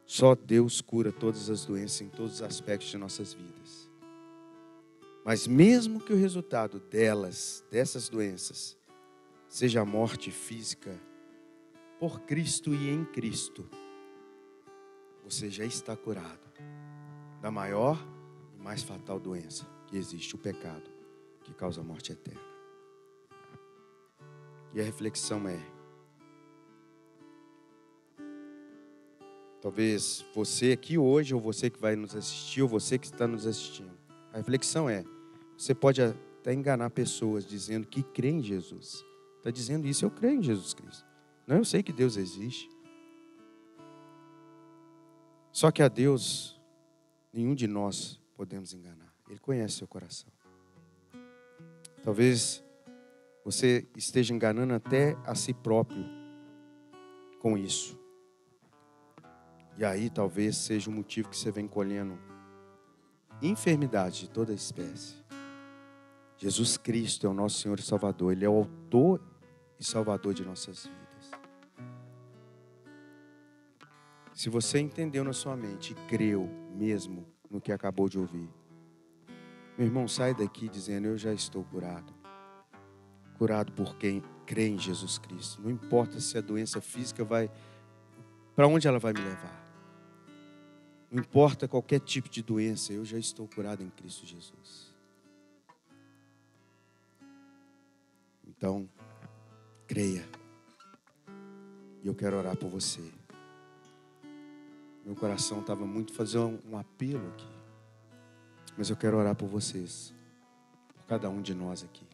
Só Deus cura todas as doenças em todos os aspectos de nossas vidas. Mas mesmo que o resultado dessas doenças, seja a morte física, por Cristo e em Cristo, você já está curado da maior e mais fatal doença que existe, o pecado, que causa a morte eterna. E a reflexão é, talvez você aqui hoje, ou você que vai nos assistir, ou você que está nos assistindo. A reflexão é, você pode até enganar pessoas dizendo que crê em Jesus. Está dizendo isso, eu creio em Jesus Cristo. Não, eu sei que Deus existe. Só que a Deus, nenhum de nós podemos enganar. Ele conhece seu coração. Talvez você esteja enganando até a si próprio com isso. E aí talvez seja o motivo que você vem colhendo enfermidade de toda espécie. Jesus Cristo é o nosso Senhor e Salvador. Ele é o autor e salvador de nossas vidas. Se você entendeu na sua mente e creu mesmo no que acabou de ouvir, meu irmão, sai daqui dizendo, eu já estou curado. curado por quem crê em Jesus Cristo. Não importa se a doença física vai... Para onde ela vai me levar? Não importa qualquer tipo de doença, eu já estou curado em Cristo Jesus. Então, creia. E eu quero orar por você. Meu coração estava muito fazendo um apelo aqui. Mas eu quero orar por vocês. Por cada um de nós aqui.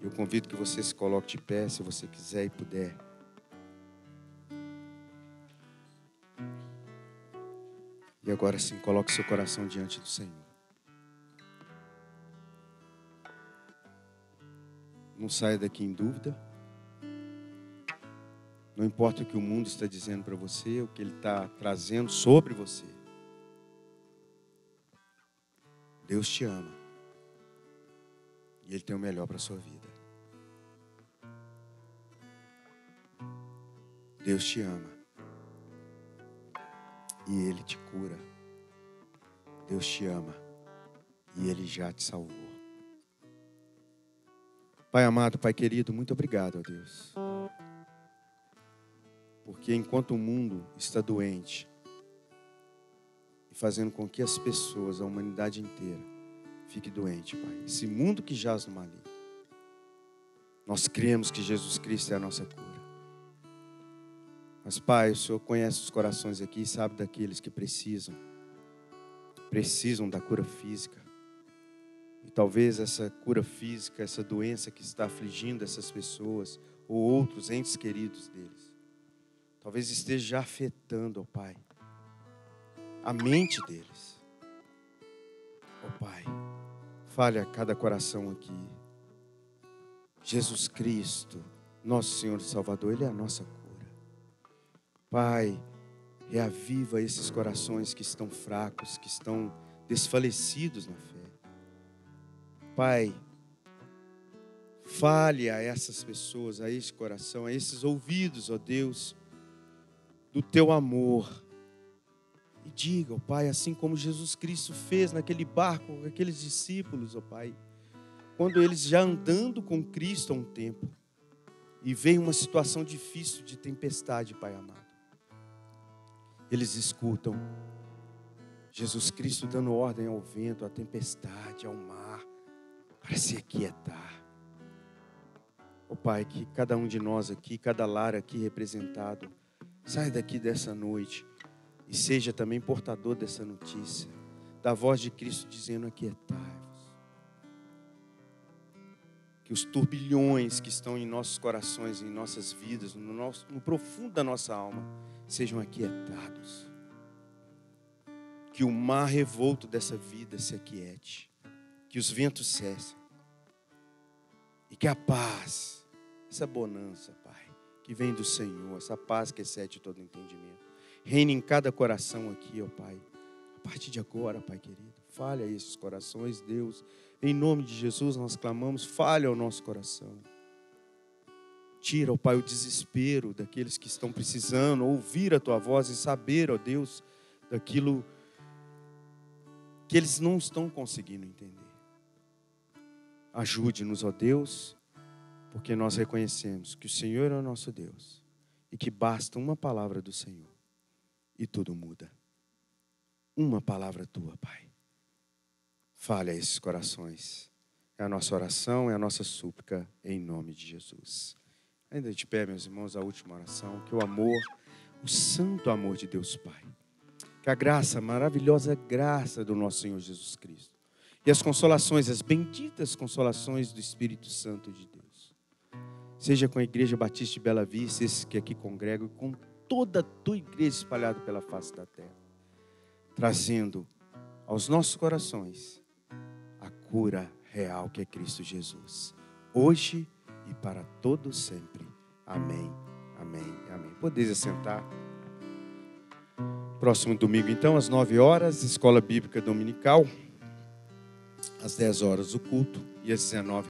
Eu convido que você se coloque de pé, se você quiser e puder. E agora sim, coloque seu coração diante do Senhor. Não saia daqui em dúvida. Não importa o que o mundo está dizendo para você, o que ele está trazendo sobre você. Deus te ama. E Ele tem o melhor para a sua vida. Deus te ama. E Ele te cura. Deus te ama. E Ele já te salvou. Pai amado, Pai querido, muito obrigado, ó Deus. Porque enquanto o mundo está doente e fazendo com que as pessoas, a humanidade inteira, fique doente, Pai. Esse mundo que jaz no maligno. Nós cremos que Jesus Cristo é a nossa cura. Mas, Pai, o Senhor conhece os corações aqui e sabe daqueles que precisam da cura física. E talvez essa cura física, essa doença que está afligindo essas pessoas, ou outros entes queridos deles, talvez esteja afetando, ó Pai, a mente deles. Ó Pai, fale a cada coração aqui. Jesus Cristo, nosso Senhor e Salvador, Ele é a nossa cura. Pai, reaviva esses corações que estão fracos, que estão desfalecidos na fé. Pai, fale a essas pessoas, a esse coração, a esses ouvidos, ó Deus, do teu amor. E diga, ó Pai, assim como Jesus Cristo fez naquele barco com aqueles discípulos, ó Pai, quando eles já andando com Cristo há um tempo, e vem uma situação difícil de tempestade, Pai amado, eles escutam Jesus Cristo dando ordem ao vento, à tempestade, ao mar, para se aquietar. Ó Pai, que cada um de nós aqui, cada lar aqui representado, saia daqui dessa noite e seja também portador dessa notícia, da voz de Cristo dizendo: aquietai-vos. Que os turbilhões que estão em nossos corações, em nossas vidas, no profundo da nossa alma, sejam aquietados. Que o mar revolto dessa vida se aquiete. Que os ventos cessem. E que a paz, essa bonança, Pai, que vem do Senhor, essa paz que excede todo entendimento, reine em cada coração aqui, ó Pai. A partir de agora, Pai querido, fale a esses corações, Deus. Em nome de Jesus nós clamamos, fale ao nosso coração. Tira, ó Pai, o desespero daqueles que estão precisando ouvir a Tua voz e saber, ó Deus, daquilo que eles não estão conseguindo entender. Ajude-nos, ó Deus, porque nós reconhecemos que o Senhor é o nosso Deus e que basta uma palavra do Senhor e tudo muda. Uma palavra Tua, Pai. Fale a esses corações. É a nossa oração, é a nossa súplica, em nome de Jesus. Ainda de pé, meus irmãos, a última oração. Que o amor, o santo amor de Deus Pai, que a graça, a maravilhosa graça do nosso Senhor Jesus Cristo, e as consolações, as benditas consolações do Espírito Santo de Deus, seja com a Igreja Batista de Bela Vista, esses que aqui congregam, e com toda a tua igreja espalhada pela face da terra, trazendo aos nossos corações a cura real que é Cristo Jesus, hoje e para todos sempre. Amém, amém, amém. Podeis assentar. Próximo domingo, então, às 9 horas, Escola Bíblica Dominical. Às 10 horas, o culto. E às 19